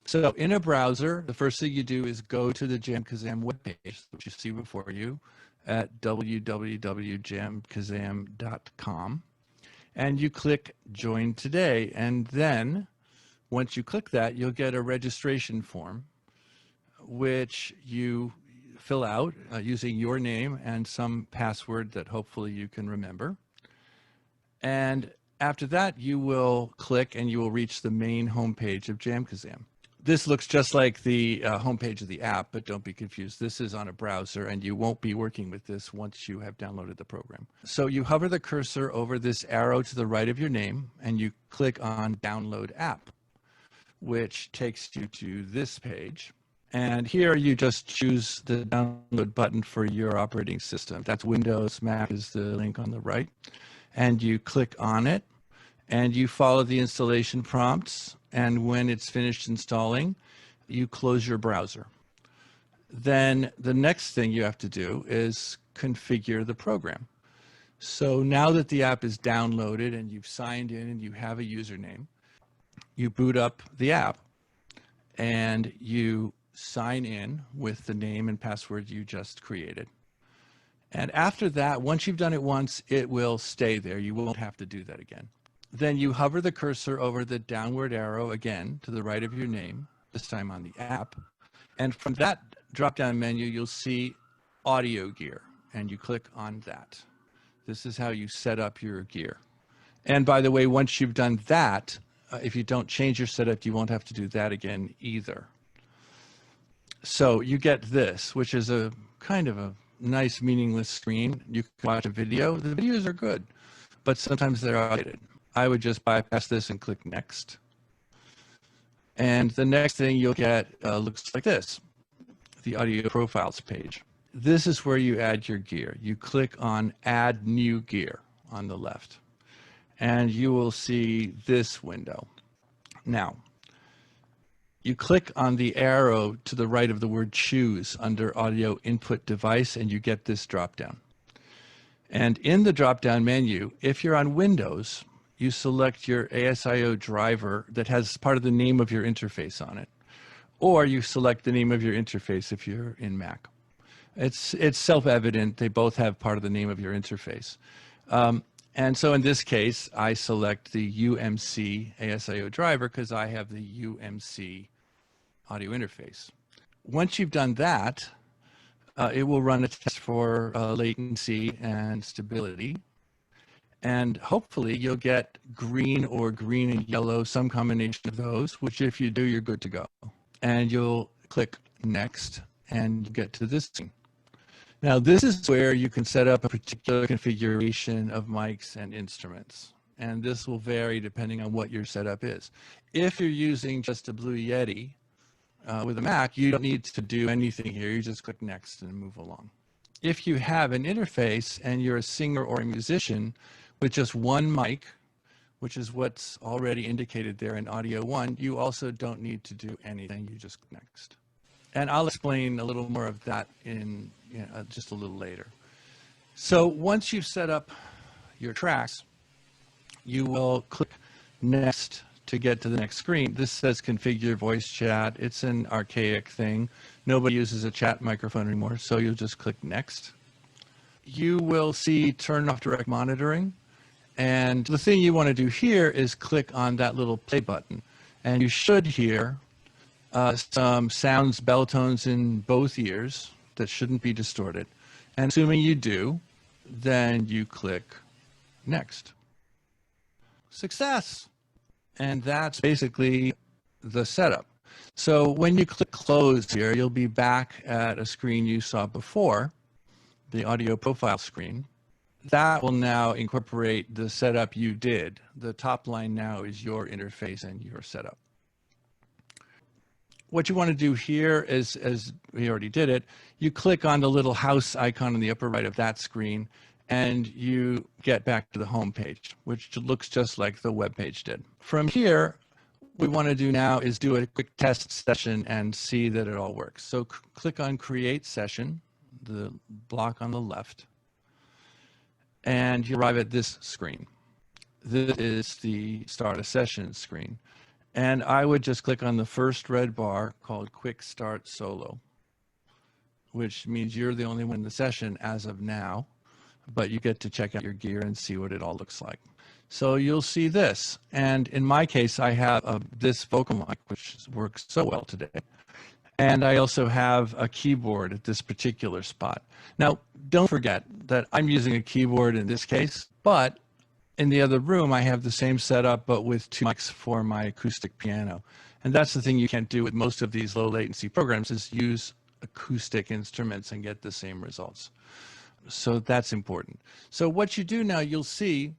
So in a browser, the first thing you do is go to the JamKazam webpage, which you see before you at www.jamkazam.com. And you click Join Today. And then once you click that, you'll get a registration form, which you fill out using your name and some password that hopefully you can remember. And after that, you will click and you will reach the main homepage of JamKazam. This looks just like the homepage of the app, but don't be confused. This is on a browser, and you won't be working with this once you have downloaded the program. So you hover the cursor over this arrow to the right of your name, and you click on Download App, which takes you to this page. And here you just choose the download button for your operating system. That's Windows, Mac is the link on the right. And you click on it, and you follow the installation prompts. And when it's finished installing, you close your browser. Then the next thing you have to do is configure the program. So now that the app is downloaded and you've signed in and you have a username, you boot up the app and you sign in with the name and password you just created. And after that, once you've done it once, it will stay there. You won't have to do that again. Then you hover the cursor over the downward arrow again to the right of your name, this time on the app. And from that drop-down menu, you'll see audio gear, and you click on that. This is how you set up your gear. And by the way, once you've done that, if you don't change your setup, you won't have to do that again either. So you get this, which is a kind of a nice, meaningless screen. You can watch a video. The videos are good, but sometimes they're outdated. I would just bypass this and click Next. And the next thing you'll get looks like this, the audio profiles page. This is where you add your gear. You click on Add New Gear on the left, and you will see this window. Now, you click on the arrow to the right of the word Choose under Audio Input Device, and you get this drop-down. And in the drop-down menu, if you're on Windows, you select your ASIO driver that has part of the name of your interface on it, or you select the name of your interface if you're in Mac. It's self-evident. They both have part of the name of your interface. And so in this case, I select the UMC ASIO driver because I have the UMC audio interface. Once you've done that, it will run a test for latency and stability. And hopefully you'll get green or green and yellow, some combination of those, which if you do, you're good to go. And you'll click Next and you get to this screen. Now this is where you can set up a particular configuration of mics and instruments. And this will vary depending on what your setup is. If you're using just a Blue Yeti with a Mac, you don't need to do anything here. You just click Next and move along. If you have an interface and you're a singer or a musician with just one mic, which is what's already indicated there in Audio 1, you also don't need to do anything. You just click Next. And I'll explain a little more of that in just a little later. So once you've set up your tracks, you will click Next to get to the next screen. This says Configure Voice Chat. It's an archaic thing. Nobody uses a chat microphone anymore, so you'll just click Next. You will see Turn Off Direct Monitoring. And the thing you want to do here is click on that little play button. And you should hear some sounds, bell tones in both ears that shouldn't be distorted. And assuming you do, then you click Next. Success! And that's basically the setup. So when you click Close here, you'll be back at a screen you saw before, the audio profile screen. That will now incorporate the setup you did. The top line now is your interface and your setup. What you want to do here is, as we already did it, you click on the little house icon in the upper right of that screen, and you get back to the home page, which looks just like the web page did. From here, what we want to do now is do a quick test session and see that it all works. So click on Create Session, the block on the left, and you arrive at this screen. This is the Start a Session screen. And I would just click on the first red bar called Quick Start Solo, which means you're the only one in the session as of now, but you get to check out your gear and see what it all looks like. So you'll see this. And in my case, I have this vocal mic, which works so well today. And I also have a keyboard at this particular spot. Now, don't forget that I'm using a keyboard in this case, but in the other room, I have the same setup, but with 2 mics for my acoustic piano. And that's the thing you can't do with most of these low latency programs, is use acoustic instruments and get the same results. So that's important. So what you do now, you'll see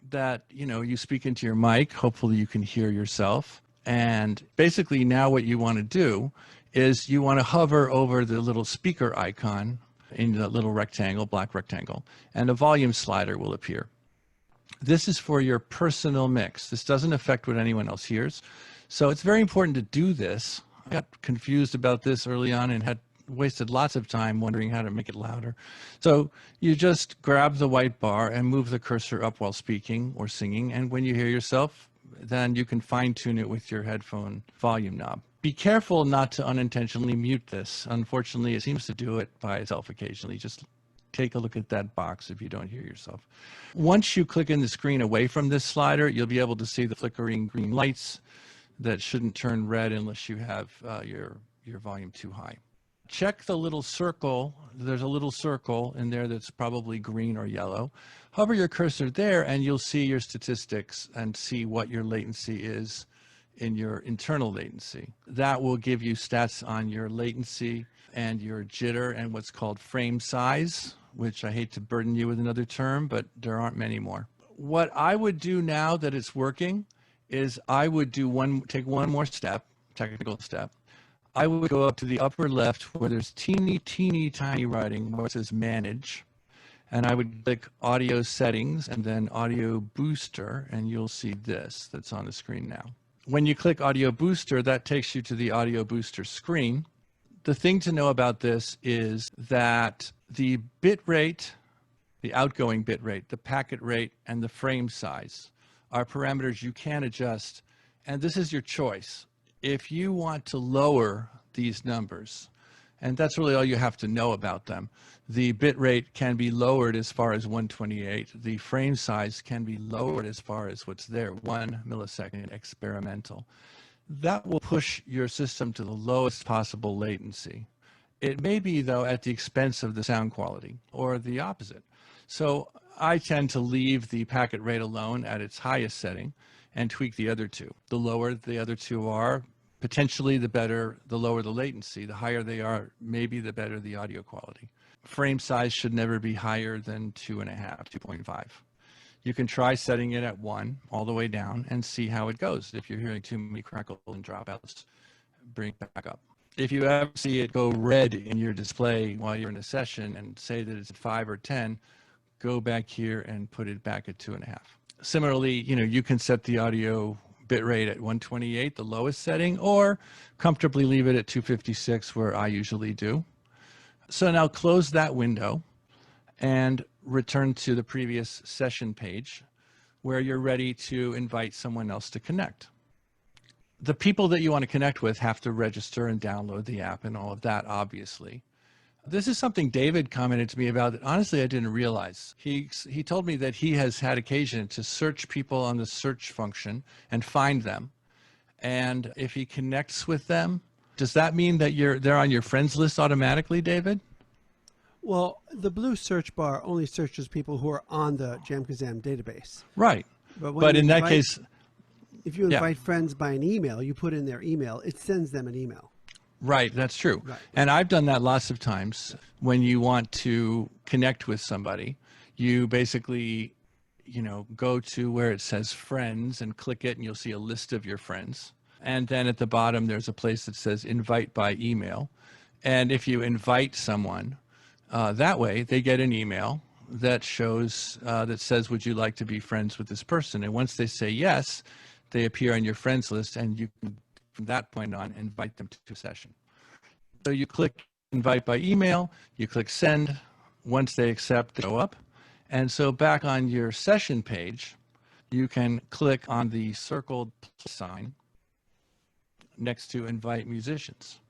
that, you speak into your mic. Hopefully you can hear yourself. And basically now what you want to do is you want to hover over the little speaker icon in the little rectangle, black rectangle, and a volume slider will appear. This is for your personal mix. This doesn't affect what anyone else hears. So it's very important to do this. I got confused about this early on and had wasted lots of time wondering how to make it louder. So you just grab the white bar and move the cursor up while speaking or singing. And when you hear yourself, then you can fine tune it with your headphone volume knob. Be careful not to unintentionally mute this. Unfortunately, it seems to do it by itself occasionally. Just take a look at that box if you don't hear yourself. Once you click in the screen away from this slider, you'll be able to see the flickering green lights that shouldn't turn red unless you have your volume too high. Check the little circle. There's a little circle in there that's probably green or yellow. Hover your cursor there and you'll see your statistics and see what your latency is in your internal latency. That will give you stats on your latency and your jitter and what's called frame size, which I hate to burden you with another term, but there aren't many more. What I would do now that it's working is I would take one more step, technical step. I would go up to the upper left where there's teeny tiny writing where it says manage, and I would click audio settings and then audio booster, and you'll see this that's on the screen now. When you click audio booster, that takes you to the audio booster screen. The thing to know about this is that the bit rate, the outgoing bit rate, the packet rate, and the frame size are parameters you can adjust, and this is your choice. If you want to lower these numbers, and that's really all you have to know about them, the bit rate can be lowered as far as 128. The frame size can be lowered as far as what's there, 1 millisecond experimental. That will push your system to the lowest possible latency. It may be, though, at the expense of the sound quality or the opposite. So I tend to leave the packet rate alone at its highest setting and tweak the other two. The lower the other two are, potentially the better, the lower the latency. The higher they are, maybe the better the audio quality. Frame size should never be higher than 2.5, 2.5. You can try setting it at 1 all the way down and see how it goes. If you're hearing too many crackles and dropouts, bring it back up. If you ever see it go red in your display while you're in a session and say that it's at 5 or 10, go back here and put it back at 2.5. Similarly, you can set the audio bit rate at 128, the lowest setting, or comfortably leave it at 256, where I usually do. So now close that window and return to the previous session page where you're ready to invite someone else to connect. The people that you want to connect with have to register and download the app and all of that, obviously. This is something David commented to me about that honestly I didn't realize. He told me that he has had occasion to search people on the search function and find them. And if he connects with them, does that mean that they're on your friends list automatically, David? Well, the blue search bar only searches people who are on the JamKazam database. Right. But in that case, if you invite friends by an email, you put in their email, it sends them an email. Right, that's true. Right. And I've done that lots of times. When you want to connect with somebody, you basically, go to where it says friends and click it, and you'll see a list of your friends. And then at the bottom, there's a place that says invite by email. And if you invite someone, that way they get an email that shows, that says, would you like to be friends with this person? And once they say yes, they appear on your friends list, and you can, from that point on, invite them to a session. So you click invite by email, you click send. Once they accept, they go up. And so back on your session page, you can click on the circled plus sign next to invite musicians.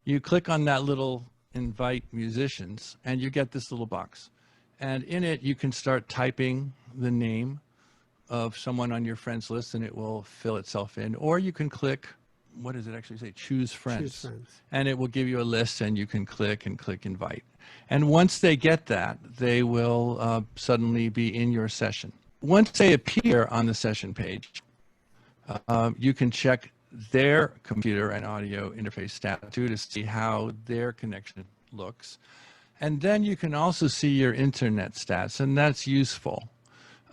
You click on that little invite musicians and you get this little box. And in it, you can start typing the name of someone on your friends list and it will fill itself in. Or you can click, what does it actually say? Choose friends. Choose friends. And it will give you a list and you can click and click invite. And once they get that, they will suddenly be in your session. Once they appear on the session page, you can check their computer and audio interface stat too to see how their connection looks. And then you can also see your internet stats, and that's useful.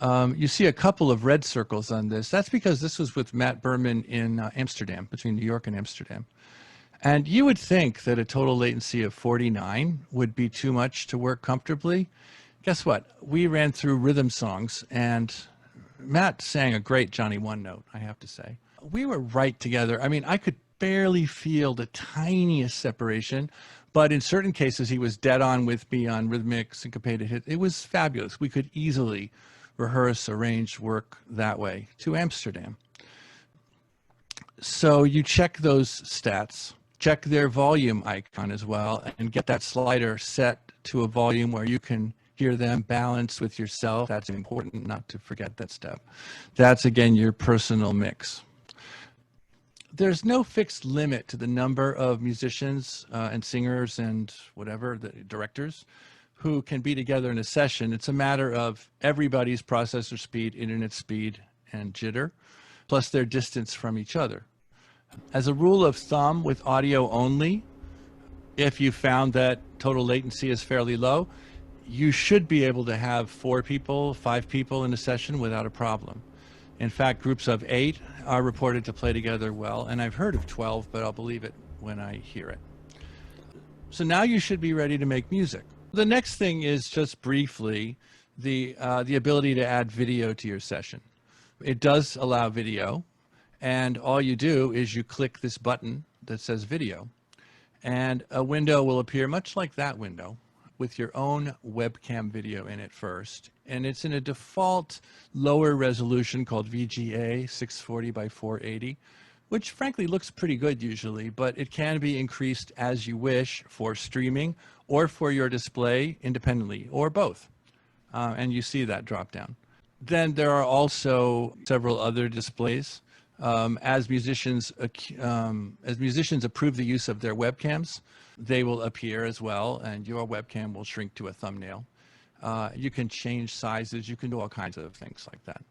You see a couple of red circles on this. That's because this was with Matt Berman in Amsterdam, between New York and Amsterdam. And you would think that a total latency of 49 would be too much to work comfortably. Guess what? We ran through rhythm songs, and Matt sang a great Johnny One Note, I have to say. We were right together. I mean, I could barely feel the tiniest separation, but in certain cases, he was dead on with me on rhythmic, syncopated hits. It was fabulous. We could easily rehearse, arrange, work that way to Amsterdam. So you check those stats, check their volume icon as well, and get that slider set to a volume where you can hear them balanced with yourself. That's important, not to forget that step. That's, again, your personal mix. There's no fixed limit to the number of musicians and singers and whatever, the directors, who can be together in a session. It's a matter of everybody's processor speed, internet speed, and jitter, plus their distance from each other. As a rule of thumb with audio only, if you found that total latency is fairly low, you should be able to have 4 people, 5 people in a session without a problem. In fact, groups of 8 are reported to play together well, and I've heard of 12, but I'll believe it when I hear it. So now you should be ready to make music. The next thing is just briefly the ability to add video to your session. It does allow video, and all you do is you click this button that says video, and a window will appear much like that window with your own webcam video in it first. And it's in a default lower resolution called VGA 640 by 480, which frankly looks pretty good usually, but it can be increased as you wish for streaming or for your display independently, or both. And you see that drop down. Then there are also several other displays. As musicians approve the use of their webcams, they will appear as well, and your webcam will shrink to a thumbnail. You can change sizes. You can do all kinds of things like that.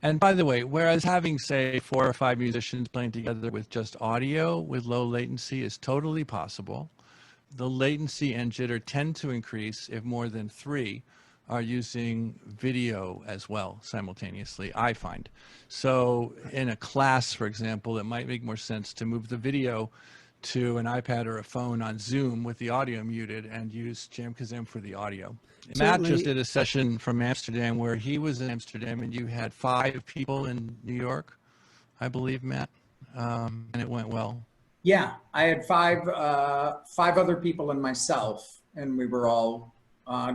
And by the way, whereas having, say, 4 or 5 musicians playing together with just audio with low latency is totally possible, the latency and jitter tend to increase if more than 3 are using video as well simultaneously, I find. So in a class, for example, it might make more sense to move the video to an iPad or a phone on Zoom with the audio muted and use JamKazam for the audio. Matt just did a session from Amsterdam where he was in Amsterdam and you had 5 people in New York, I believe, Matt, and it went well. Yeah, I had 5 other people and myself, and we were all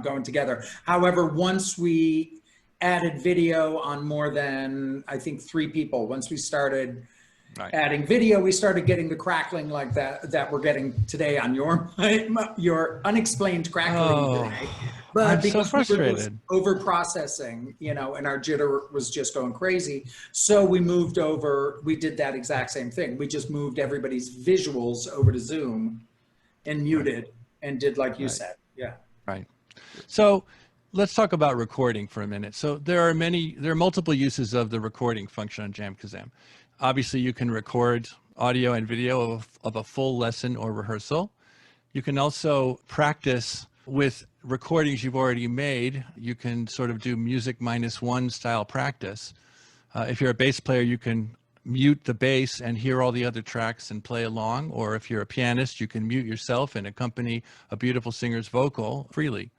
going together. However, once we added video on more than, I think, 3 people, once we started adding video, we started getting the crackling like that we're getting today on your unexplained crackling today. But I'm because so frustrated. we were over processing, you know, and our jitter was just going crazy. So we moved over, we did that exact same thing. We just moved everybody's visuals over to Zoom and muted and did like you said. Yeah. Right. So let's talk about recording for a minute. So there are multiple uses of the recording function on JamKazam. Obviously, you can record audio and video of a full lesson or rehearsal. You can also practice with recordings you've already made. You can sort of do music -1 style practice. If you're a bass player, you can mute the bass and hear all the other tracks and play along. Or if you're a pianist, you can mute yourself and accompany a beautiful singer's vocal freely.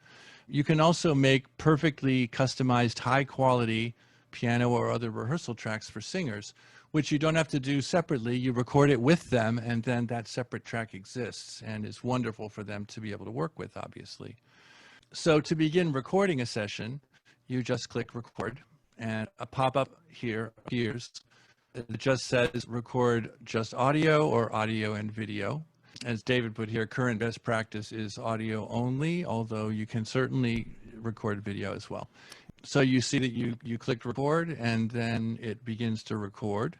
You can also make perfectly customized, high quality piano or other rehearsal tracks for singers, which you don't have to do separately. You record it with them, and then that separate track exists and is wonderful for them to be able to work with, obviously. So to begin recording a session, you just click record, and a pop-up here appears It just says record just audio or audio and video. As David put here, current best practice is audio only, although you can certainly record video as well. So you see that you click record and then it begins to record.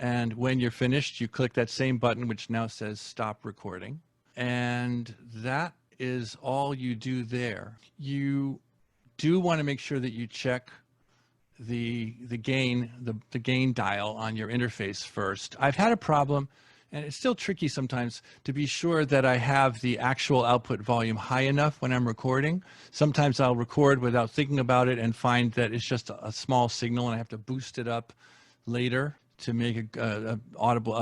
And when you're finished, you click that same button, which now says stop recording. And that is all you do there. You do want to make sure that you check the gain dial on your interface first. I've had a problem, and it's still tricky sometimes to be sure that I have the actual output volume high enough when I'm recording. Sometimes I'll record without thinking about it and find that it's just a small signal and I have to boost it up later to make a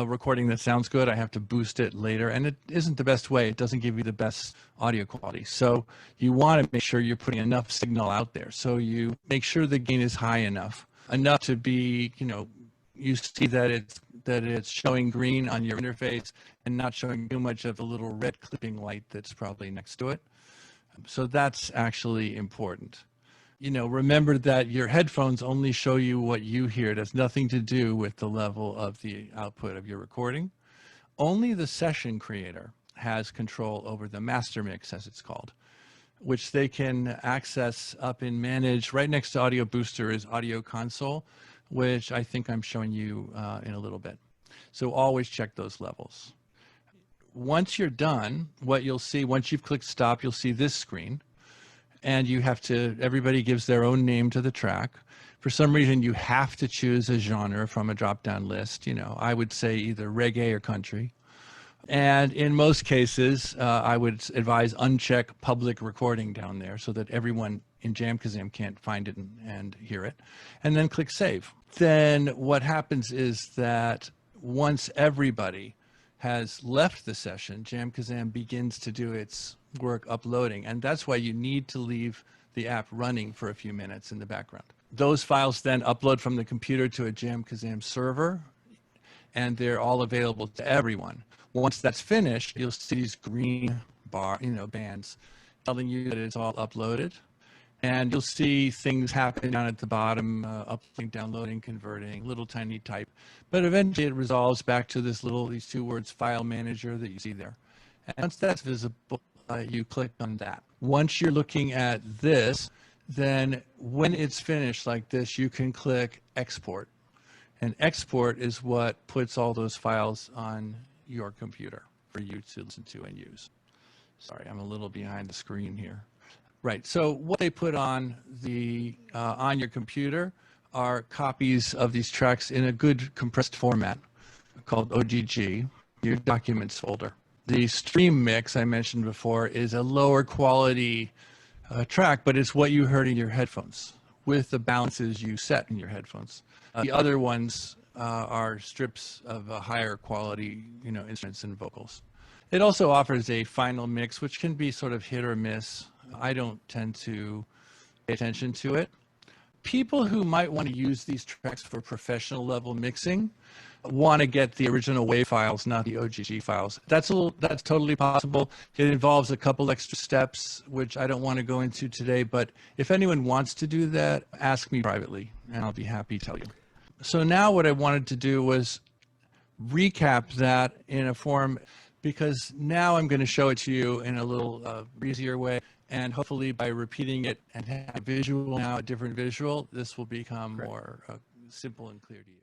recording that sounds good. I have to boost it later, and it isn't the best way. It doesn't give you the best audio quality. So you want to make sure you're putting enough signal out there. So you make sure the gain is high enough to be, you see that it's showing green on your interface and not showing too much of a little red clipping light that's probably next to it. So that's actually important. Remember that your headphones only show you what you hear. It has nothing to do with the level of the output of your recording. Only the session creator has control over the master mix, as it's called, which they can access up in Manage. Right next to Audio Booster is Audio Console, which I think I'm showing you in a little bit. So always check those levels. Once you're done, what you'll see, once you've clicked stop, you'll see this screen. And everybody gives their own name to the track. For some reason, you have to choose a genre from a drop-down list. I would say either reggae or country. And in most cases, I would advise uncheck public recording down there so that everyone in JamKazam can't find it and hear it. And then click save. Then what happens is that once everybody has left the session, JamKazam begins to do its work uploading, and that's why you need to leave the app running for a few minutes in the background. Those files then upload from the computer to a JamKazam server, and they're all available to everyone. Once that's finished, you'll see these green bands telling you that it's all uploaded, and you'll see things happen down at the bottom, uploading, downloading, converting, little tiny type. But eventually it resolves back to these two words, file manager, that you see there. And once that's visible, you click on that. Once you're looking at this, then when it's finished like this, you can click export. And export is what puts all those files on your computer for you to listen to and use. Sorry, I'm a little behind the screen here. Right, so what they put on your computer are copies of these tracks in a good compressed format called OGG, your documents folder. The stream mix I mentioned before is a lower quality track, but it's what you heard in your headphones with the balances you set in your headphones. The other ones are strips of a higher quality, instruments and vocals. It also offers a final mix, which can be sort of hit or miss. I don't tend to pay attention to it. People who might want to use these tracks for professional level mixing want to get the original WAV files, not the OGG files. That's totally possible. It involves a couple extra steps, which I don't want to go into today, but if anyone wants to do that, ask me privately, and I'll be happy to tell you. So now what I wanted to do was recap that in a form, because now I'm going to show it to you in a little easier way, and hopefully by repeating it and having a different visual, this will become more simple and clear to you.